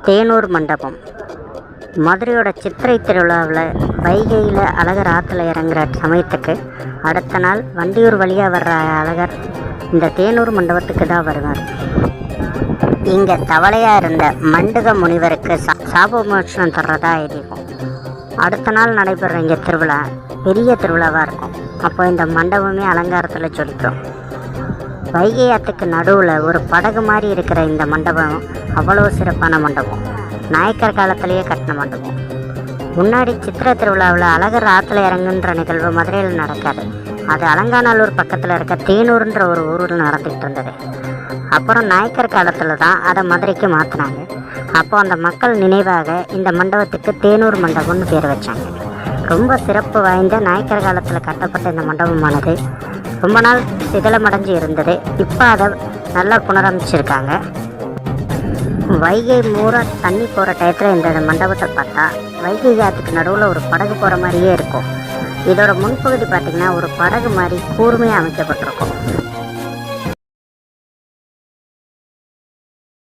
தேனூர் மண்டபம். மதுரையோட சித்திரை திருவிழாவில் வைகையில் அழகர் ஆற்றுல இறங்குற சமயத்துக்கு அடுத்த நாள் வண்டியூர் வழியாக வர்ற அழகர் இந்த தேனூர் மண்டபத்துக்கு தான் வருவார். இங்கே தவளையாக இருந்த மண்டுக முனிவருக்கு சாப மோட்சம் தர்றதா ஐதீகம். அடுத்த நாள் நடைபெற இங்கே திருவிழா பெரிய திருவிழாவாக இருக்கும். அப்போ இந்த மண்டபமே அலங்காரத்தில் ஜொலிக்கும். வைகை ஆற்றுக்கு நடுவில் ஒரு படகு மாதிரி இருக்கிற இந்த மண்டபம் அவ்வளோ சிறப்பான மண்டபம். நாயக்கர் காலத்திலேயே கட்டின மண்டபம். முன்னாடி சித்திரை திருவிழாவில் அழகர் ஆற்றுல இறங்குன்ற நிகழ்வு மதுரையில் நடக்காது. அது அலங்காநல்லூர் பக்கத்தில் இருக்க தேனூர்ன்ற ஒரு ஊரில் நடந்துகிட்டு இருந்தது. அப்புறம் நாயக்கர் காலத்தில் தான் அதை மதுரைக்கு மாற்றினாங்க. அப்போ அந்த மக்கள் நினைவாக இந்த மண்டபத்துக்கு தேனூர் மண்டபம்னு பேர் வச்சாங்க. ரொம்ப சிறப்பு வாய்ந்த நாயக்கர் காலத்தில் கட்டப்பட்ட இந்த மண்டபமானது ரொம்ப நாள் சிதிலமடைஞ்சு இருந்தது. இப்போ அதை நல்லா புனரமைச்சிருக்காங்க. வைகை மூரா தண்ணி போகிற டயத்தில் இந்த மண்டபத்தை பார்த்தா வைகை ஆற்றுக்கு நடுவில் ஒரு படகு போகிற மாதிரியே இருக்கும். இதோட முன்பகுதி பார்த்திங்கன்னா ஒரு படகு மாதிரி கூர்மையாக அமைக்கப்பட்டிருக்கும்.